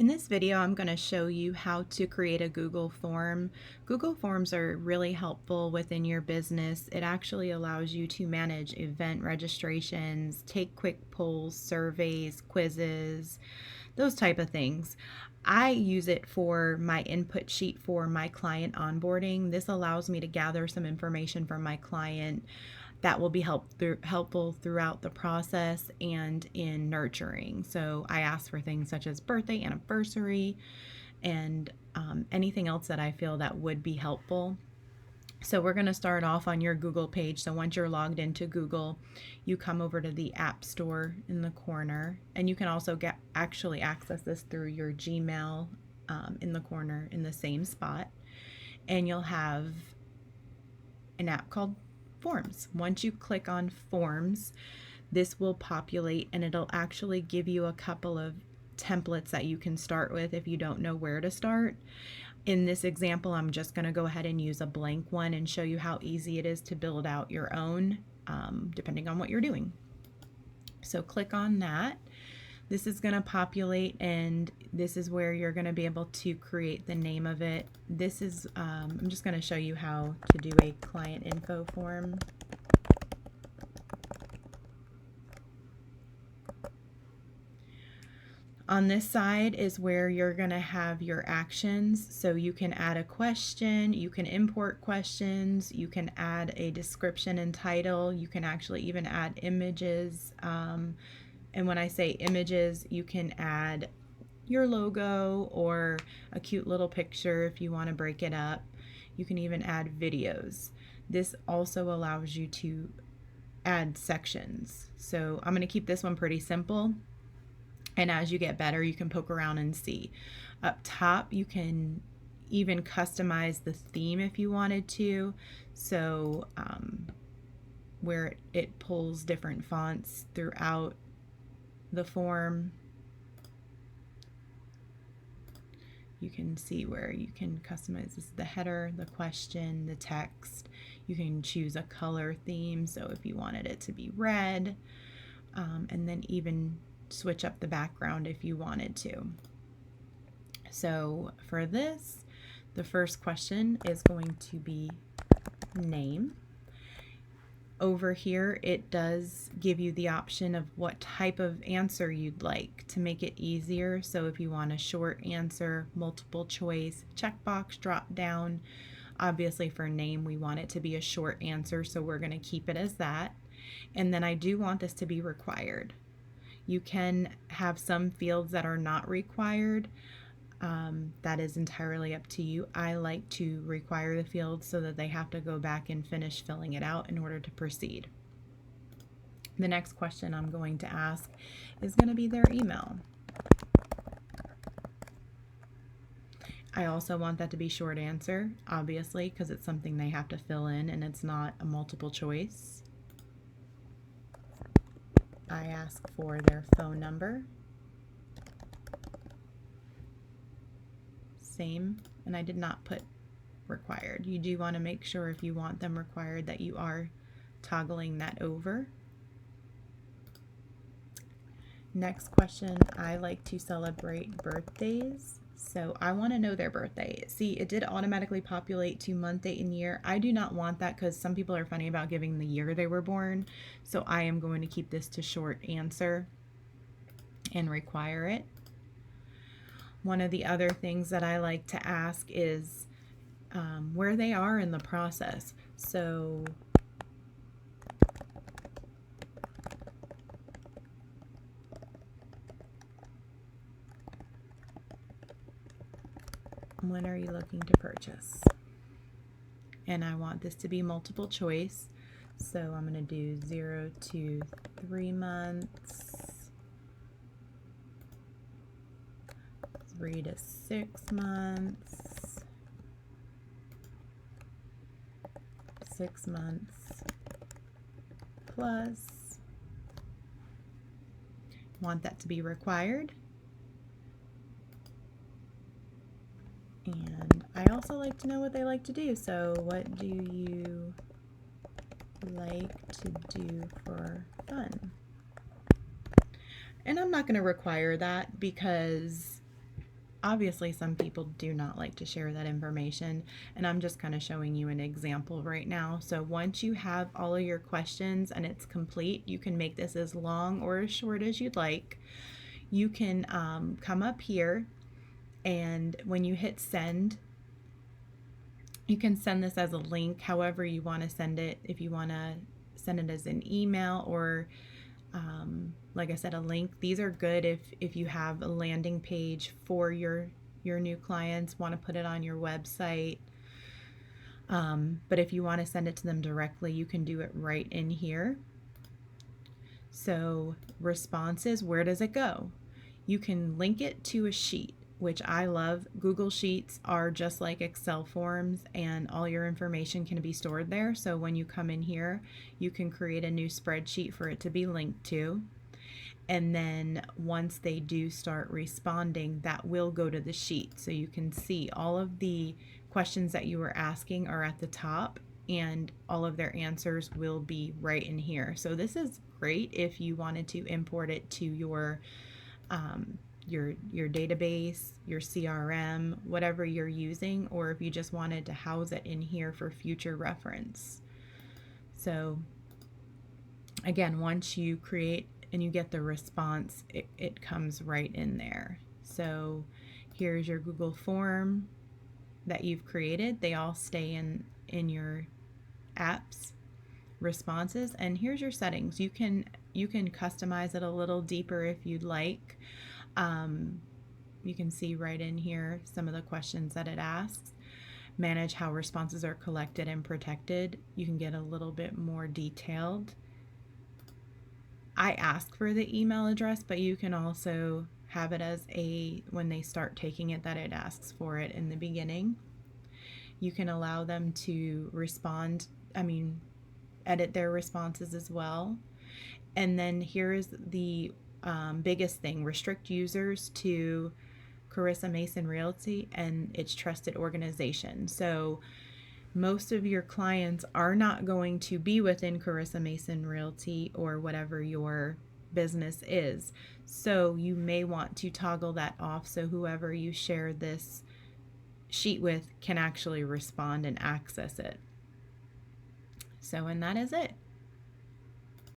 In this video, I'm going to show you how to create a Google form. Google Forms are really helpful within your business. It actually allows you to manage event registrations, take quick polls, surveys, quizzes, those type of things. I use it for my input sheet for my client onboarding. This allows me to gather some information from my client that will be helpful throughout the process and in nurturing. So I ask for things such as birthday, anniversary, and anything else that I feel that would be helpful. So we're going to start off on your Google page. So once you're logged into Google, you come over to the App Store in the corner, and you can also actually access this through your Gmail in the corner in the same spot. And you'll have an app called Forms. Once you click on Forms, this will populate and it'll actually give you a couple of templates that you can start with if you don't know where to start. In this example, I'm just going to go ahead and use a blank one and show you how easy it is to build out your own, depending on what you're doing. So click on that. This is going to populate, and this is where you're going to be able to create the name of it. This is, I'm just going to show you how to do a client info form. On this side is where you're going to have your actions. So you can add a question, you can import questions, you can add a description and title, you can actually even add images. And when I say images, you can add your logo or a cute little picture if you want to break it up. You can even add videos. This also allows you to add sections. So I'm going to keep this one pretty simple. And as you get better, you can poke around and see. Up top, you can even customize the theme if you wanted to. So where it pulls different fonts throughout the form, you can see where you can customize. This is the header, the question, the text. You can choose a color theme, so if you wanted it to be red, and then even switch up the background if you wanted to. So for this, the first question is going to be name. Over here, it does give you the option of what type of answer you'd like to make it easier. So if you want a short answer, multiple choice, checkbox, drop down. Obviously for name, we want it to be a short answer, so we're going to keep it as that. And then I do want this to be required. You can have some fields that are not required. That is entirely up to you. I like to require the fields so that they have to go back and finish filling it out in order to proceed. The next question I'm going to ask is going to be their email. I also want that to be short answer, obviously, because it's something they have to fill in and it's not a multiple choice. I ask for their phone number. Same, and I did not put required. You do want to make sure if you want them required that you are toggling that over. Next question, I like to celebrate birthdays. So I want to know their birthday. See, it did automatically populate to month, date, and year. I do not want that because some people are funny about giving the year they were born. So I am going to keep this to short answer and require it. One of the other things that I like to ask is where they are in the process. So when are you looking to purchase? And I want this to be multiple choice. So I'm going to do 0 to 3 months, 3 to 6 months, 6 months plus. Want that to be required. And I also like to know what they like to do. So what do you like to do for fun? And I'm not going to require that because Obviously, some people do not like to share that information, and I'm just kind of showing you an example right now. So once you have all of your questions and it's complete, you can make this as long or as short as you'd like. You can come up here, and when you hit send, you can send this as a link, however you want to send it. If you want to send it as an email or like I said, a link. These are good if you have a landing page for your new clients, want to put it on your website. But if you want to send it to them directly, you can do it right in here. So responses, where does it go? You can link it to a sheet, which I love. Google Sheets are just like Excel forms, and all your information can be stored there. So when you come in here, you can create a new spreadsheet for it to be linked to. And then once they do start responding, that will go to the sheet. So you can see all of the questions that you were asking are at the top, and all of their answers will be right in here. So this is great if you wanted to import it to your database, your CRM, whatever you're using, or if you just wanted to house it in here for future reference. So again, once you create and you get the response, it comes right in there. So here's your Google form that you've created. They all stay in your apps responses, and here's your settings. You can customize it a little deeper if you'd like. You can see right in here some of the questions that it asks. Manage how responses are collected and protected. You can get a little bit more detailed. I ask for the email address, but you can also have it as when they start taking it, that it asks for it in the beginning. You can allow them to edit their responses as well. And then here's the biggest thing: restrict users to Carissa Mason Realty and its trusted organization. So most of your clients are not going to be within Carissa Mason Realty or whatever your business is. So you may want to toggle that off so whoever you share this sheet with can actually respond and access it. So, and that is it.